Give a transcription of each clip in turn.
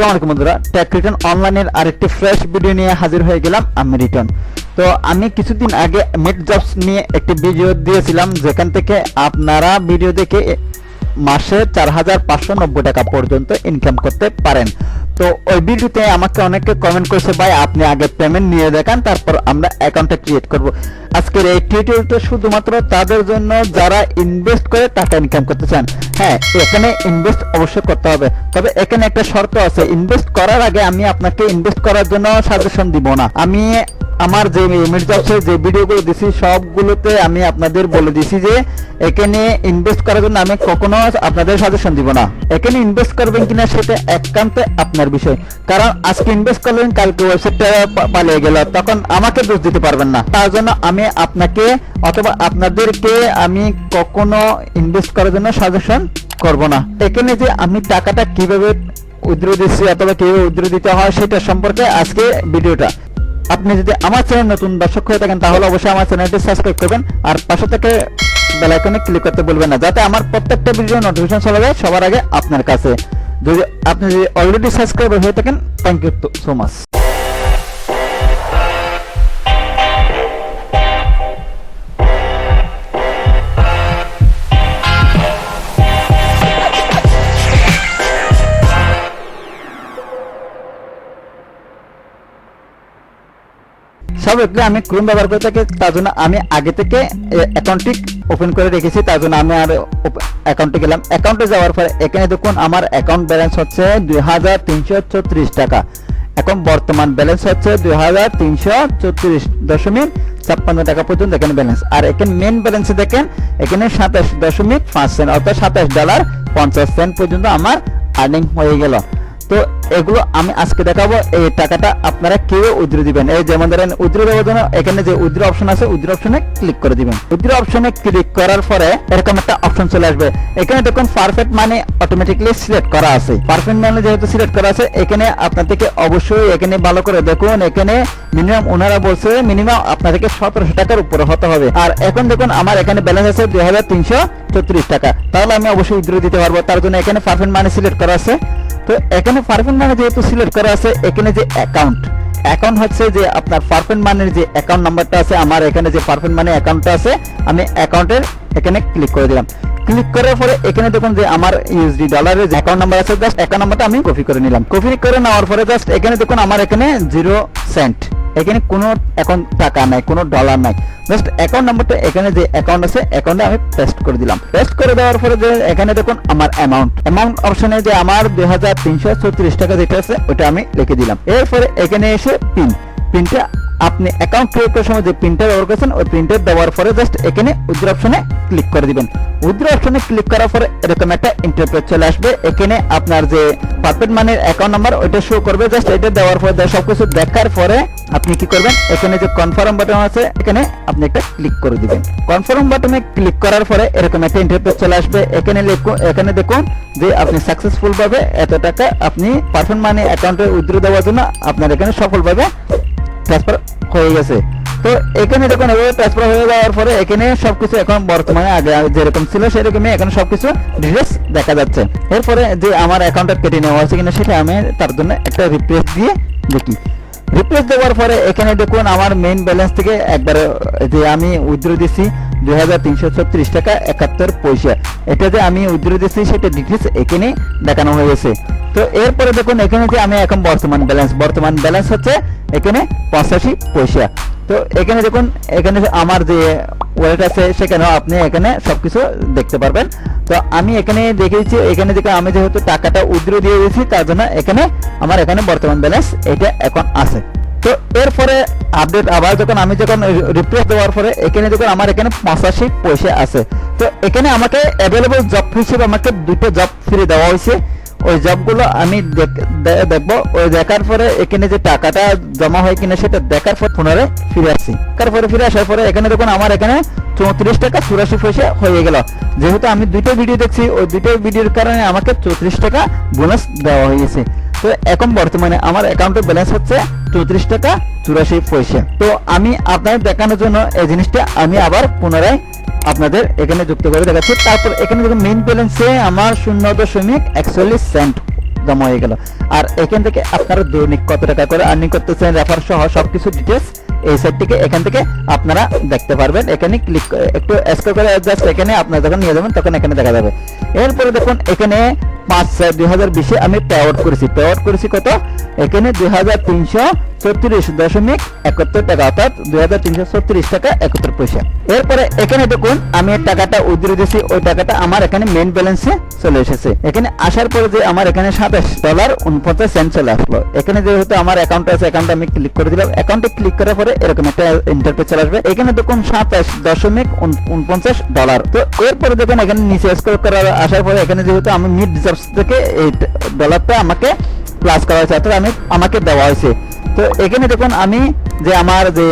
আসসালামু আলাইকুম বন্ধুরা, টেক রিটন অনলাইনের আরেকটি ফ্রেশ ভিডিও নিয়ে হাজির হয়ে গেলাম আমি রিটন। তো আমি কিছুদিন আগে MidJobs নিয়ে একটি ভিডিও দিয়েছিলাম, যেখান থেকে আপনারা ভিডিও দেখে মাসে 4590 টাকা পর্যন্ত ইনকাম করতে পারেন। তো ওই ভিডিওতে আমাকে অনেকে কমেন্ট করেছে, ভাই আপনি আগে পেমেন্ট নিয়ে দেখান, তারপর আমরা অ্যাকাউন্টটা ক্রিয়েট করব। আজকের এই টিউটোরিয়ালটা শুধুমাত্র তাদের জন্য যারা ইনভেস্ট করে টাকা ইনকাম করতে চান। হ্যাঁ, এখানে ইনভেস্ট অবশ্যই করতে হবে, তবে এখানে একটা শর্ত আছে। ইনভেস্ট করার আগে আমি আপনাকে ইনভেস্ট করার জন্য সাজেশন দিব না। আমি আমার যে MidJobs-এর যে ভিডিওগুলো দিছি সবগুলোতে আমি আপনাদের বলে দিছি যে এখানে ইনভেস্ট করার জন্য আমি কখনো আপনাদের সাজেশন দিব না। এখানে ইনভেস্ট করবেন কিনা সেটা একান্তে আপনার বিষয়, কারণ আজকে ইনভেস্ট করলেন, কালকে ওয়েবসাইটটা পালিয়ে গেল, তখন আমাকে দোষ দিতে পারবেন না। তার জন্য আমি আপনাকে অথবা আপনাদেরকে আমি কখনো ইনভেস্ট করার জন্য সাজেশন করব না। এখানে যে আমি টাকাটা কিভাবে উইথড্র দিচ্ছি অথবা কিভাবে উইথড্র দিতে হয় সেটা সম্পর্কে আজকে ভিডিওটা। আপনি যদি আমার চ্যানেল নতুন দর্শক হয়ে থাকেন তাহলে অবশ্যই আমার চ্যানেলটি সাবস্ক্রাইব করবেন, আর পাশে থেকে বেল আইকনে ক্লিক করতে ভুলবেন না, যাতে আমার প্রত্যেকটা ভিডিও নোটিফিকেশন চলে যায় সবার আগে আপনার কাছে। যদি আপনি অলরেডি সাবস্ক্রাইবার হয়ে থাকেন, থ্যাংক ইউ সো মাচ। স্বাভাবিকভাবে আমি ক্রোম ব্যবহার করে থাকি, তার জন্য আমি আগে থেকে অ্যাকাউন্টটি ওপেন করে রেখেছি। তার জন্য আমি আর অ্যাকাউন্টে গেলাম। অ্যাকাউন্টে যাওয়ার পরে এখানে দেখুন আমার অ্যাকাউন্ট ব্যালেন্স হচ্ছে 2334 টাকা। এখন বর্তমান ব্যালেন্স হচ্ছে 2334.56 টাকা পর্যন্ত এখানে ব্যালেন্স। আর এখানে মেন ব্যালেন্সে দেখেন এখানে 27.5 সেন্ট অর্থাৎ $27.50 পর্যন্ত আমার আর্নিং হয়ে গেল। তো এগুলো আমি আজকে দেখাবো। এই টাকাটা আপনারা কেউ উইথড্র দিবেন। এই যেমন ধরেন উইথড্র দেওয়ার জন্য এখানে যে উইথড্র অপশন আছে, উইথড্র অপশনে ক্লিক করে দিবেন। উইথড্র অপশনে ক্লিক করার পরে এরকম একটা অপশন চলে আসবে। এখানে দেখুন পারফেক্ট মানি অটোমেটিক্যালি সিলেক্ট করা আছে। পারফেক্ট মানি যেহেতু সিলেক্ট করা আছে, এখানে আপনাদেরকে অবশ্যই এখানে ভালো করে দেখুন। এখানে মিনিমাম ওনারা বলছে মিনিমাম আপনাদেরকে 1700 টাকার উপরে হতে হবে। আর এখন দেখুন আমার এখানে ব্যালেন্স আছে 2334 টাকা, তাহলে আমি অবশ্যই উইথড্র দিতে পারবো। তার জন্য এখানে পারফেক্ট মানি সিলেক্ট করা আছে। তো এখানে পারফেক্ট মানি যেহেতু সিলেক্ট করা আছে, এখানে যে অ্যাকাউন্ট হচ্ছে যে আপনার পারফেক্ট মানির যে অ্যাকাউন্ট নাম্বারটা আছে, আমার এখানে যে পারফেক্ট মানি অ্যাকাউন্টটা আছে, আমি অ্যাকাউন্টের এখানে ক্লিক করে দিলাম। ক্লিক করার পরে এখানে দেখুন যে আমার ইউএসডি ডলারের যে অ্যাকাউন্ট নাম্বার আছে, জাস্ট অ্যাকাউন্ট নাম্বারটা আমি কপি করে নিলাম। কপি করে নেওয়ার পরে জাস্ট এখানে দেখুন আমার এখানে 0 সেন্ট, এখানে কোনো এখন টাকা নাই, কোনো ডলার নাই। জাস্ট অ্যাকাউন্ট নাম্বারটা এখানে যে অ্যাকাউন্ট আছে অ্যাকাউন্টে আমি পেস্ট করে দিলাম। পেস্ট করে দেওয়ার পরে যে এখানে দেখুন আমার অ্যামাউন্ট অপশনে যে আমার 2334 টাকা যেটা আছে ওটা আমি লিখে দিলাম। এরপরে এখানে এসে পিনটা আপনি অ্যাকাউন্ট ক্রিয়েট করার সময় যে প্রিন্টার ব্যবহার করেছেন ওই প্রিন্টার দেওয়ার পরে জাস্ট এখানে উইথড্র অপশনে ক্লিক করে দিবেন। উইথড্র অপশনে ক্লিক করার পরে এরকম একটা ইন্টারফেস চলে আসবে। এখানে আপনার যে পারফেক্ট মানির অ্যাকাউন্ট নাম্বার ওইটা শো করবে। জাস্ট এটা দেওয়ার পরে সবকিছু দেখার পরে আপনি কি করবেন, এখানে যে কনফার্ম বাটন আছে এখানে আপনি একটা ক্লিক করে দিবেন। কনফার্ম বাটনে ক্লিক করার পরে এরকম একটা ইন্টারফেস চলে আসবে। এখানে দেখুন যে আপনি সাকসেসফুল ভাবে এত টাকা আপনি পারফেক্ট মানি অ্যাকাউন্টে উইথড্র দেওয়ার জন্য আপনার এখানে সফলভাবে ট্রান্সফার হয়ে গেছে। তো এখানে দেখুন এভাবে ট্রান্সফার হয়ে যাওয়ার পরে এখানে সবকিছু এখন বর্তমানে আগে যেরকম ছিল সেরকমই এখানে সবকিছু ডিটেইলস দেখা যাচ্ছে। এরপরে যে আমার অ্যাকাউন্টটা কেটে নেওয়া হয়েছে কিনা সেটা আমি তার জন্য একটা রিপ্লেস দিয়ে দেখি। রিপ্লেস দেওয়ার পরে এখানে দেখুন আমার মেইন ব্যালেন্স থেকে একবারে যে আমি উইথড্র দিছি 2334 টাকা 71 পয়সা, এটা যে আমি উইথড্র দিছি সেটা ডিটেইলস এখানে দেখানো হয়েছে। তো এরপরে দেখুন এখানে যে আমি এখন বর্তমান ব্যালেন্স হচ্ছে এখানে 85 পয়সা। তো এখানে দেখুন এখানে আমার যে ওয়ালেট আছে সেখানেও আপনি এখানে সবকিছু দেখতে পারবেন। তো আমি এখানে দেখেছি, এখানে দেখে আমি যেহেতু টাকাটা উইথড্র দিয়ে দিয়েছি তার জন্য এখানে আমার এখানে বর্তমান ব্যালেন্স এটা এখন আছে। তো এরপরে আপডেট আবার যখন রিপ্লেস দেওয়ার পরে এখানে দেখুন আমার এখানে 85 পয়সা আছে। তো এখানে আমাকে অ্যাভেলেবল জব হিসেবে আমাকে 2টো জব ফ্রি দেওয়া হয়েছে। ওই জবগুলো আমি দেখবো। ওই দেখার পরে এখানে যে টাকাটা জমা হয় কিনা সেটা দেখার পর পুনরায় ফিরে আসছি। ফিরে আসার পরে এখানে দেখুন আমার এখানে 34 টাকা 84 পয়সা হয়ে গেল। যেহেতু আমি 2টো ভিডিও দেখছি, ওই 2টো ভিডিওর কারণে আমাকে 34 টাকা বোনাস দেওয়া হয়েছে। তো এখন বর্তমানে আমার অ্যাকাউন্টে ব্যালেন্স হচ্ছে 34 টাকা 84 পয়সা। তো আমি আপনাদের দেখানোর জন্য এই জিনিসটা আমি আবার পুনরায় আপনাদের এখানে যুক্ত করে দেখাচ্ছি। তারপর এখানে দেখুন মেইন ব্যালেন্সে আমার 0.41 সেন্ট জমা হয়ে গেল। আর এখান থেকে আপনারা দৈনিক কত টাকা করে আর্নিং করতেছেন রেফার সহ সবকিছু ডিটেলস এই সাইট থেকে এখান থেকে আপনারা দেখতে পারবেন। এখানে ক্লিক একটু স্ক্রল করে জাস্ট এখানে আপনারা যখন নিয়ে যাবেন তখন এখানে দেখা যাবে। এরপরে দেখুন এখানে 5/6/2020 আমি পে আউট করেছি কত, এখানে 2334.71 টাকা, অর্থাৎ 2334 টাকা 71 পয়সা। এরপরে এখানে দেখুন আমি টাকাটা উইথড্র দিয়েছি, ওই টাকাটা আমার এখানে মেইন ব্যালেন্সে চলে এসেছে। এখানে আসার পরে যে আমার এখানে $27.49 চলে আসলো। এখানে যেহেতু আমার অ্যাকাউন্ট আছে, অ্যাকাউন্টে আমি ক্লিক করে দিলাম। অ্যাকাউন্টে ক্লিক করার পরে এরকম একটা ইন্টারফেস চলে আসবে। এখানে দেখুন $27.49। তো এরপরে দেখুন এখানে নিচে স্ক্রল করে আসার পরে এখানে যেহেতু আমি MidJobs থেকে এই ডলারটা আমাকে প্লাস করা হয়েছে, অর্থাৎ আমাকে দেওয়া হয়েছে। তো এখানে দেখুন আমি যে আমার যে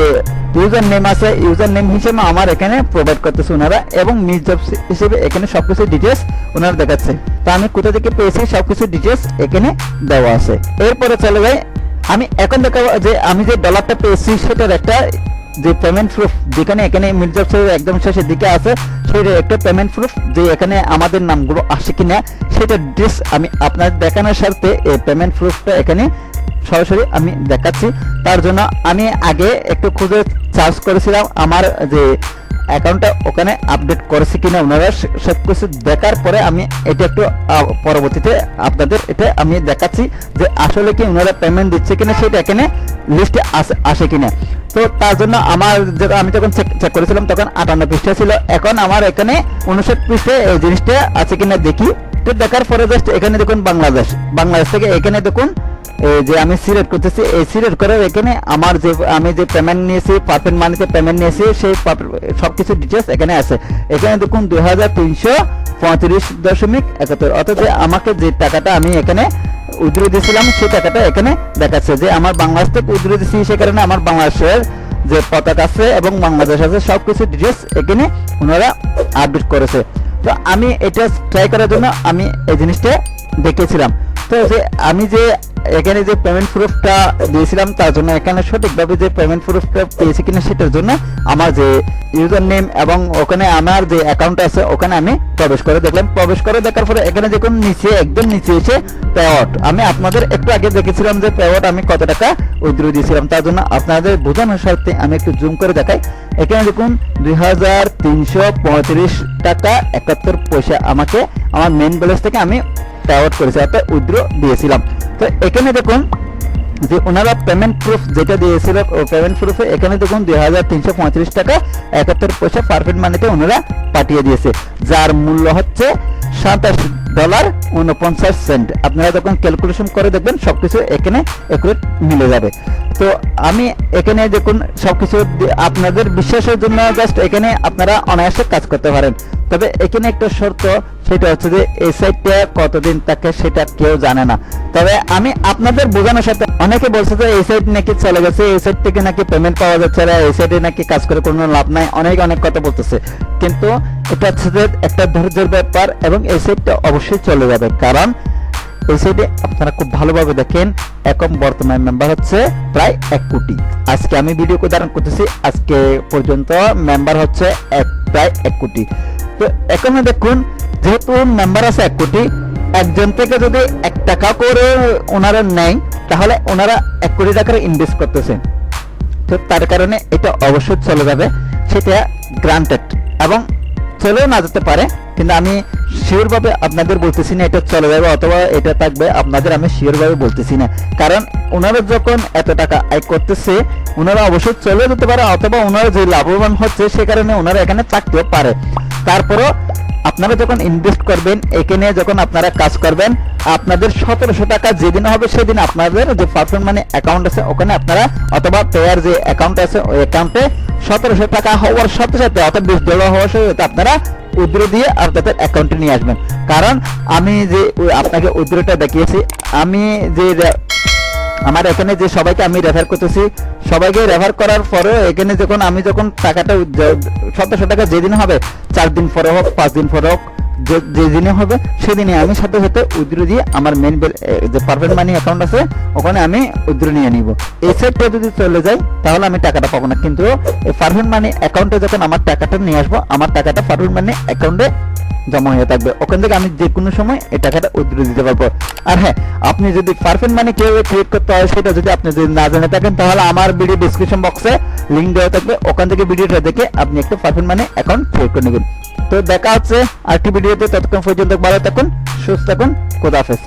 ইউজার নেম আছে, ইউজার নেম হিসেবে আমার এখানে প্রোভাইড করতেছে ওনারা, এবং MidJobs হিসেবে এখানে সবকিছু ডিটেলস ওনারা দেখাচ্ছে। তো আমি কোথা থেকে পেয়েছি সবকিছু ডিটেলস এখানে দেওয়া আছে। এরপরে চলে যাই, আমি এখন দেখাবো যে আমি যে ডলারটা পেয়েছি সেটার একটা যে পেমেন্ট প্রুফ, যেখানে এখানে MidJobs এর একদম শেষের দিকে আছে সেটা একটা পেমেন্ট প্রুফ, যে এখানে আমাদের নামগুলো আসে কিনা সেটা ডিটেলস আমি আপনাদের দেখানোর স্বার্থে এই পেমেন্ট প্রুফটা এখানে সরাসরি আমি দেখাচ্ছি। তার জন্য আমি আগে একটু খুঁজে সার্চ করেছিলাম আমার যে অ্যাকাউন্টটা ওখানে আপডেট করেছে কিনা ওনারা, সবকিছু দেখার পরে আমি এটা একটু পরবর্তীতে আপনাদের এটা আমি দেখাচ্ছি যে আসলে কি ওনারা পেমেন্ট দিচ্ছে কিনা সেটা এখানে লিস্টে আসে কিনা। তো তার জন্য আমি যখন চেক করেছিলাম তখন 58 পৃষ্ঠা ছিল, এখন আমার এখানে 59 পৃষ্ঠায় এই জিনিসটা আছে কিনা দেখি। তো দেখার পরে জাস্ট এখানে দেখুন বাংলাদেশ থেকে এখানে দেখুন যে আমি সিলেক্ট করতেছি, এই সিলেক্ট করে এখানে আমার যে আমি যে পেমেন্ট নিয়েছি পারফেক্ট মানিতে পেমেন্ট নিয়েছি সেই সবকিছু ডিটেলস এখানে আছে। এখানে দেখুন 2335.71, অর্থাৎ যে আমাকে যে টাকাটা আমি এখানে উইথড্র দিয়েছিলাম সেই টাকাটা এখানে দেখাচ্ছে যে আমার বাংলাদেশ থেকে উইথড্র দিয়েছি, সে কারণে আমার বাংলাদেশের যে পতাকা আছে এবং বাংলাদেশ আছে সবকিছু ডিটেলস এখানে ওনারা আপডেট করেছে। তো আমি এটা ট্রাই করার জন্য আমি এই জিনিসটা দেখেছিলাম। তো যে আমি যে এখানে যে পেমেন্ট প্রুফটা দিয়েছিলাম তার জন্য এখানে সঠিকভাবে যে পেমেন্ট প্রুফটা পেয়েছি কিনা সেটার জন্য আমার যে ইউজার নেম এবং ওখানে আমার যে অ্যাকাউন্ট আছে ওখানে আমি প্রবেশ করে দেখলাম। প্রবেশ করে দেখার পরে এখানে দেখুন নিচে একদম নিচে এসে পে আউট, আমি আপনাদের একটু আগে দেখেছিলাম যে পে আউট আমি কত টাকা উইথড্র দিয়েছিলাম, তার জন্য আপনাদের বোঝানোর স্বার্থে আমি একটু জুম করে দেখাই। এখানে দেখুন 2335 টাকা 71 পয়সা আমাকে আমার মেইন ব্যালেন্স থেকে আমি পে আউট করেছি, অর্থাৎ উইথড্র দিয়েছিলাম। তো এখানে দেখুন যে ওনারা পেমেন্ট প্রুফ যেটা দিয়েছিল পেমেন্ট প্রুফে এখানে দেখুন 2335 টাকা 71 পয়সা পারফেক্ট মানিতে ওনারা পাঠিয়ে দিয়েছে, যার মূল্য হচ্ছে $27.49। আপনারা যখন ক্যালকুলেশন করে দেখবেন সবকিছু এখানে একুরেট মিলে যাবে। তো আমি এখানে দেখুন সবকিছু আপনাদের বিশ্বাসের জন্য জাস্ট এখানে আপনারা অনায়াসে কাজ করতে পারেন। তবে এখানে একটা শর্ত, সেটা হচ্ছে যে এই সাইটটা কতদিন থাকে সেটা কেউ জানে না। তবে আমি আপনাদের বোঝানোর সাথে, অনেকে বলছে যে এই সাইট নাকি চলে গেছে, এই সাইট থেকে নাকি পেমেন্ট পাওয়া যাচ্ছে না, এই সাইটে নাকি কাজ করে কোনো লাভ নাই, অনেক কথা বলতেছে। কিন্তু এটা হচ্ছে যে একটা ধৈর্যের ব্যাপার, এবং এই সাইটটা অবশ্যই চলে যাবে, কারণ এই সাইটে আপনারা খুব ভালোভাবে দেখেন এখন বর্তমান মেম্বার হচ্ছে প্রায় 1 কোটি। আজকে আমি ভিডিও ধারণ করতেছি, আজকে পর্যন্ত মেম্বার হচ্ছে প্রায় 1 কোটি। তো এখানে দেখুন যেহেতু মেম্বার আছে 1 কোটি, একজন থেকে যদি 1 টাকা করে ওনারা নেয় তাহলে ওনারা 1 কোটি টাকার ইনভেস্ট করতেছে। তো তার কারণে এটা অবশ্যই চলে যাবে, সেটা গ্রান্টেড, এবং চলেও না যেতে পারে, কিন্তু আমি শিওর ভাবে আপনাদের বলতেছি না এটা চলে যাবে অথবা এটা থাকবে, আপনাদের আমি শিওর ভাবে বলতেছি না, কারণ ওনারা যখন এত টাকা আয় করতেছে ওনারা অবশ্যই চলে যেতে পারে, অথবা ওনারা যে লাভবান হচ্ছে সে কারণে ওনারা এখানে থাকতেও পারে। তারপরও আপনারা যখন ইনভেস্ট করবেন, এখানে যখন আপনারা কাজ করবেন, আপনাদের 1700 টাকা যেদিন হবে সেদিন আপনাদের যে পারফেক্ট মানি অ্যাকাউন্ট আছে ওখানে আপনারা, অথবা পেয়ার যে অ্যাকাউন্ট আছে ওই অ্যাকাউন্টে 1700 টাকা হওয়ার সাথে সাথে, অর্থাৎ $20 হওয়ার সাথে সাথে আপনারা উইথড্র দিয়ে আপনাদের অ্যাকাউন্টে নিয়ে আসবেন। কারণ আমি যে আপনাকে উইথড্রটা দেখিয়েছি, আমি যে আমার এখানে যে সবাইকে আমি রেফার করতেছি, সবাইকে রেফার করার পরে এখানে আমি যখন টাকাটা 1700 টাকা যেদিন হবে, 4 দিন পরে হোক 5 দিন পরে হোক, যেদিনে হবে সেদিনে আমি সাথে সাথে উইথড্র দিয়ে আমার মেইন যে পারফেক্ট মানি অ্যাকাউন্ট আছে ওখানে আমি উইথড্র নিয়ে নিব। এই সাইডটা যদি চলে যায় তাহলে আমি টাকাটা পাবো না, কিন্তু এই পারফেক্ট মানি অ্যাকাউন্টে যখন আমার টাকাটা নিয়ে আসবো, আমার টাকাটা পারফেক্ট মানি অ্যাকাউন্টে জমা হয়ে থাকবে, ওখান থেকে আমি যে কোনো সময় এই টাকাটা উইথড্র দিতে পারবো। আর হ্যাঁ, আপনি যদি পারফেক্ট মানি কিভাবে ক্রিয়েট করতে হয় সেটা যদি আপনি যদি না জেনে থাকেন, তাহলে আমার ভিডিও ডিসক্রিপশন বক্সে লিংক দেওয়া থাকবে, ওখান থেকে ভিডিওটা দেখে আপনি একটা পারফেক্ট মানি অ্যাকাউন্ট ক্রিয়েট করে নেবেন। তো দেখা হচ্ছে আরেকটি ভিডিওতে, ততক্ষণ পর্যন্ত ভালো থাকুন, সুস্থ থাকুন, খোদা হাফেজ।